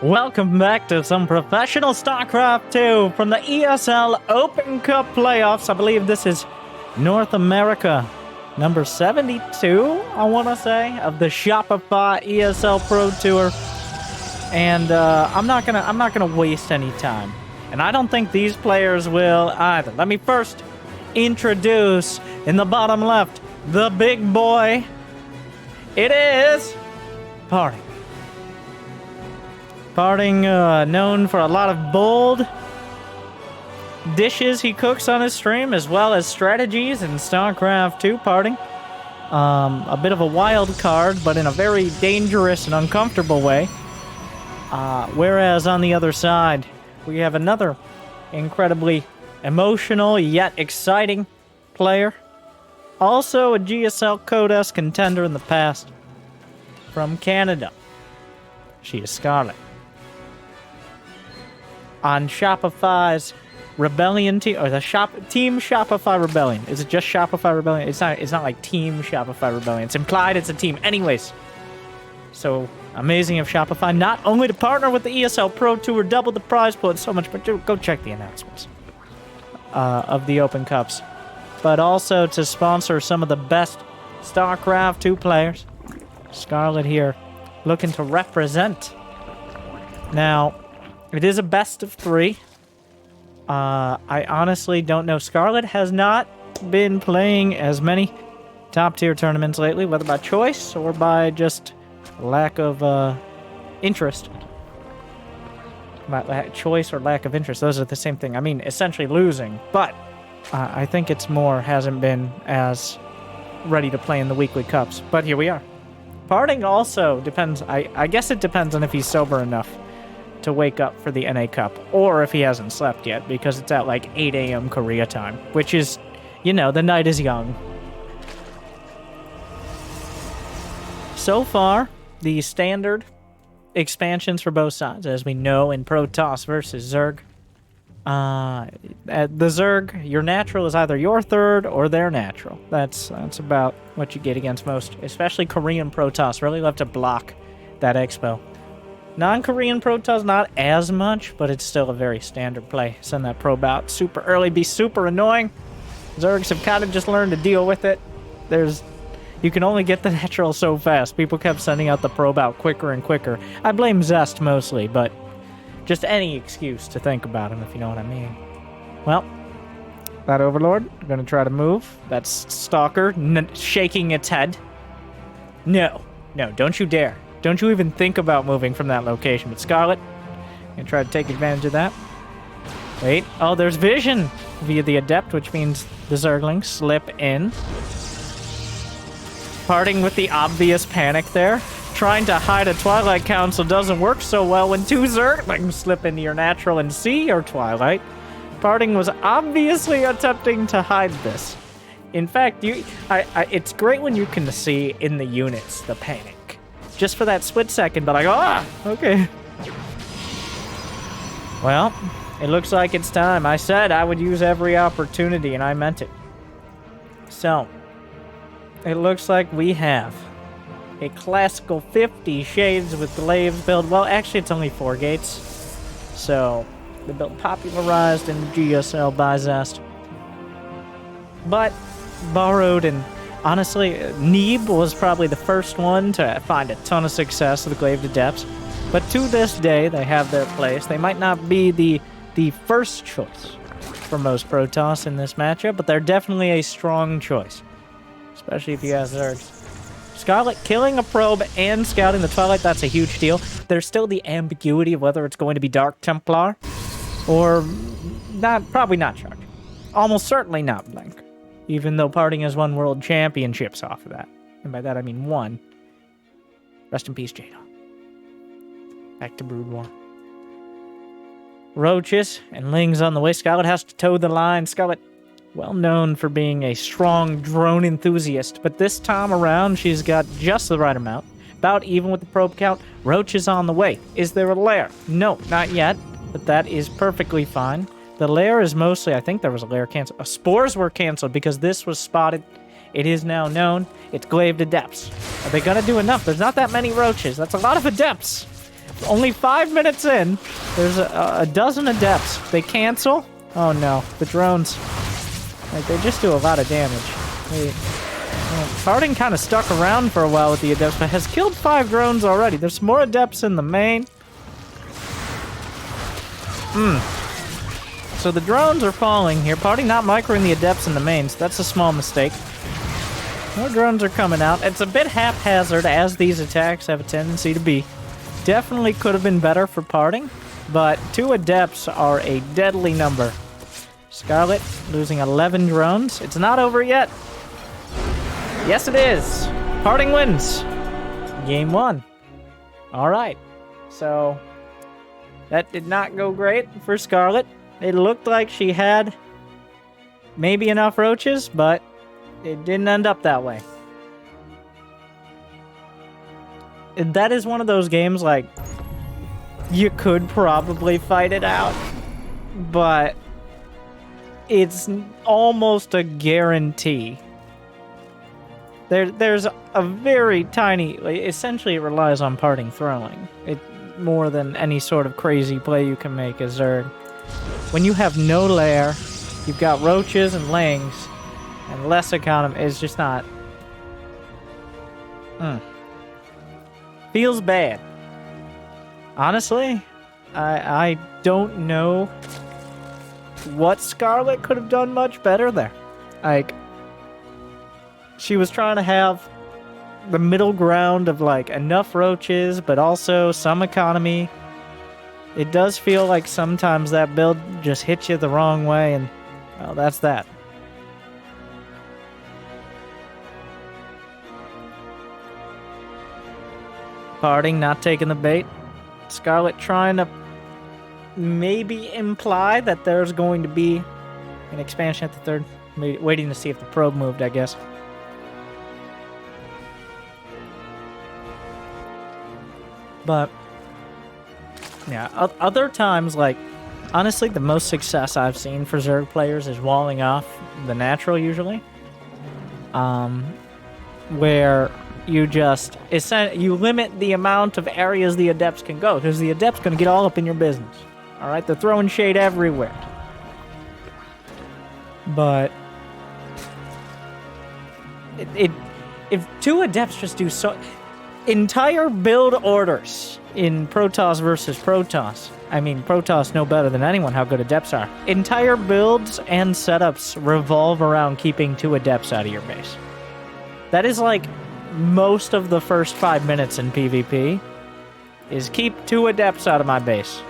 Welcome back to some professional StarCraft 2 from the ESL Open Cup playoffs. I believe this is North America, number 72, I want to say, of the Shopify ESL Pro Tour. And I'm not gonna waste any time, and I don't think these players will either. Let me first introduce, in the bottom left, the big boy. It is Parting. Parting, known for a lot of bold dishes he cooks on his stream, as well as strategies in StarCraft 2. Parting, a bit of a wild card, but in a very dangerous and uncomfortable way. Whereas on the other side, we have another incredibly emotional yet exciting player. Also a GSL Protoss contender in the past. From Canada, she is Scarlett. On Shopify's Rebellion team, or the Team Shopify Rebellion. Is it just Shopify Rebellion? It's not like Team Shopify Rebellion. It's implied it's a team. Anyways, so amazing of Shopify, not only to partner with the ESL Pro Tour, double the prize pool and so much, but go check the announcements of the Open Cups, but also to sponsor some of the best StarCraft 2 players. Scarlett here, looking to represent. Now, it is a best of 3. I honestly don't know. Scarlett has not been playing as many top-tier tournaments lately, whether by choice or by just lack of interest. By choice or lack of interest, those are the same thing. I mean, essentially losing, but I think it's more hasn't been as ready to play in the weekly cups. But here we are. Parting also depends, I guess it depends on if he's sober enough to wake up for the NA Cup, or if he hasn't slept yet, because it's at like 8 a.m. Korea time, which is, you know, the night is young. So far, the standard expansions for both sides, as we know in Protoss versus Zerg. At the Zerg, your natural is either your third or their natural. That's about what you get against most, especially Korean Protoss. Really love to block that expo. Non-Korean Protoss, not as much, but it's still a very standard play. Send that probe out super early, be super annoying. Zergs have kind of just learned to deal with it. You can only get the natural so fast. People kept sending out the probe out quicker and quicker. I blame Zest mostly, but just any excuse to think about him, if you know what I mean. Well, that Overlord, going to try to move. That's Stalker shaking its head. No, don't you dare. Don't you even think about moving from that location. But Scarlett, going to try to take advantage of that. Wait, oh, there's vision via the Adept, which means the Zerglings slip in. Parting with the obvious panic there. Trying to hide a Twilight Council doesn't work so well when 2 Zerglings slip into your natural and see your Twilight. Parting was obviously attempting to hide this. In fact, it's great when you can see in the units the panic. Just for that split second, but like, okay. Well, it looks like it's time. I said I would use every opportunity, and I meant it. So, it looks like we have a classical 50 Shades with Glaives build. Well, actually, it's only 4 gates. So, the build popularized in the GSL by Zest. But, borrowed, and honestly, Neeb was probably the first one to find a ton of success with the Glaive Adepts. But to this day, they have their place. They might not be the first choice for most Protoss in this matchup, but they're definitely a strong choice. Especially if you have Zergs. Scarlett killing a probe and scouting the Twilight, that's a huge deal. There's still the ambiguity of whether it's going to be Dark Templar or not, probably not Charge. Almost certainly not Blink, even though Parting has won world championships off of that. And by that I mean 1. Rest in peace, Jada. Back to Brood War. Roaches and Lings on the way. Scarlett has to toe the line. Scarlett, well known for being a strong drone enthusiast, but this time around she's got just the right amount. About even with the probe count. Roach is on the way. Is there a lair? No, not yet, but that is perfectly fine. The lair is mostly, I think there was a lair canceled. Spores were canceled because this was spotted. It is now known. It's Glaive Adepts. Are they going to do enough? There's not that many roaches. That's a lot of Adepts. Only 5 minutes in, there's a dozen adepts. They cancel? Oh no, the drones. Like, they just do a lot of damage. Farting kind of stuck around for a while with the adepts, but has killed 5 drones already. There's more adepts in the main. So the drones are falling here. Party not microing the adepts in the main, so that's a small mistake. More drones are coming out. It's a bit haphazard, as these attacks have a tendency to be. Definitely could have been better for parting, but 2 adepts are a deadly number. Scarlett losing 11 drones. It's not over yet. Yes, it is. Parting wins. Game 1. All right. So that did not go great for Scarlett. It looked like she had maybe enough roaches, but it didn't end up that way. That is one of those games, like, you could probably fight it out, but it's almost a guarantee. There's a very tiny, essentially it relies on parting throwing. It more than any sort of crazy play you can make as Zerg. When you have no lair, you've got roaches and lings, and less economy, it's just not... Feels bad. Honestly, I don't know what Scarlett could have done much better there. Like, she was trying to have the middle ground of, like, enough roaches, but also some economy. It does feel like sometimes that build just hits you the wrong way, and, well, that's that. Parting, not taking the bait. Scarlett trying to maybe imply that there's going to be an expansion at the third. Waiting to see if the probe moved, I guess. But, yeah, other times, like, honestly, the most success I've seen for Zerg players is walling off the natural, usually. Where you just, you limit the amount of areas the adepts can go, because the adepts going to get all up in your business. Alright, they're throwing shade everywhere. But, if 2 adepts just do so... Entire build orders in Protoss versus Protoss. I mean, Protoss know better than anyone how good adepts are. Entire builds and setups revolve around keeping 2 adepts out of your base. That is like most of the first 5 minutes in PvP, is keep 2 adepts out of my base.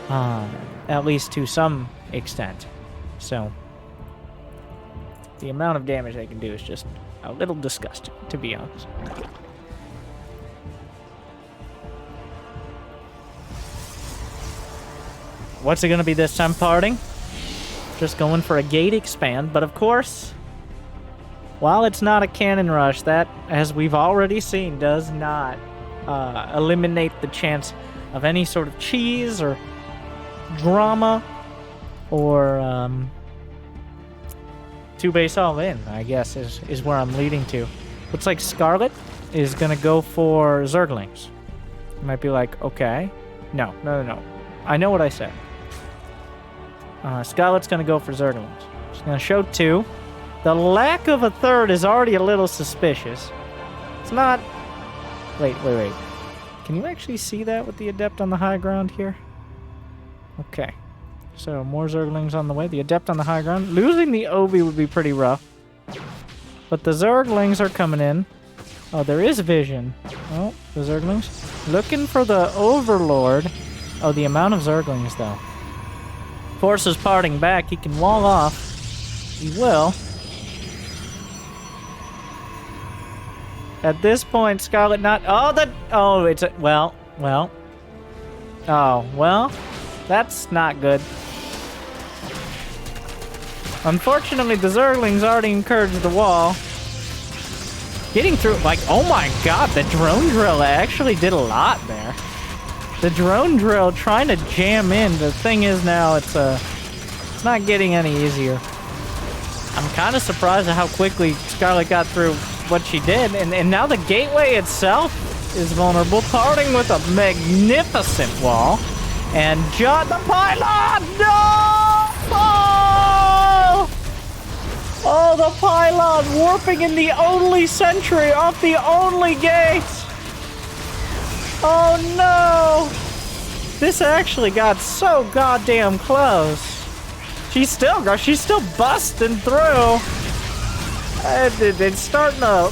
At least to some extent. So, the amount of damage they can do is just a little disgusting, to be honest. What's it going to be this time, parting? Just going for a gate expand, but of course, while it's not a cannon rush, that, as we've already seen, does not eliminate the chance of any sort of cheese or drama or 2 base all in, I guess, is where I'm leading to. Looks like Scarlett is going to go for Zerglings. You might be like, okay. No. I know what I said. Scarlett's going to go for Zerglings. She's going to show 2. The lack of a third is already a little suspicious. It's not... Wait. Can you actually see that with the Adept on the high ground here? Okay. So, more Zerglings on the way. The Adept on the high ground. Losing the Obi would be pretty rough. But the Zerglings are coming in. Oh, there is vision. Oh, the Zerglings. Looking for the Overlord. Oh, the amount of Zerglings, though. Forces parting back. He can wall off. He will. At this point, Scarlett not... Oh, that... Oh, it's a... Well. Oh, well. That's not good. Unfortunately, the Zerglings already encouraged the wall. Getting through... Like, oh my god, the drone drill actually did a lot there. The drone drill trying to jam in. The thing is now, it's not getting any easier. I'm kind of surprised at how quickly Scarlett got through what she did. And now the gateway itself is vulnerable, parting with a magnificent wall. And John the pylon! No! Oh! Oh, the pylon warping in the only sentry off the only gate! Oh no! This actually got so goddamn close. She's still busting through. It's starting to...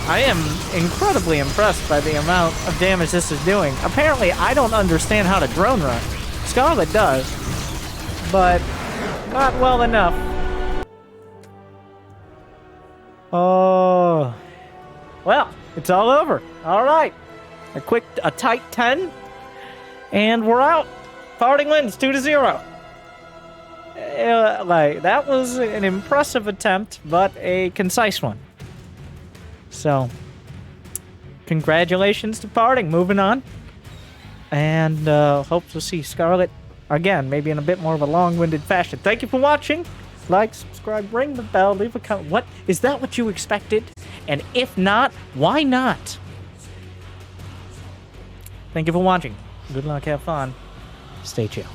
I am incredibly impressed by the amount of damage this is doing. Apparently, I don't understand how to drone run. Scarlett does, but not well enough. Oh, well, it's all over. All right, a tight 10, and we're out. Parting wins 2-0. That was an impressive attempt, but a concise one. So, congratulations to Parting. Moving on. And hope to see Scarlett again, maybe in a bit more of a long-winded fashion. Thank you for watching. Like, subscribe, ring the bell, leave a comment. What? Is that what you expected? And if not, why not? Thank you for watching. Good luck, have fun. Stay chill.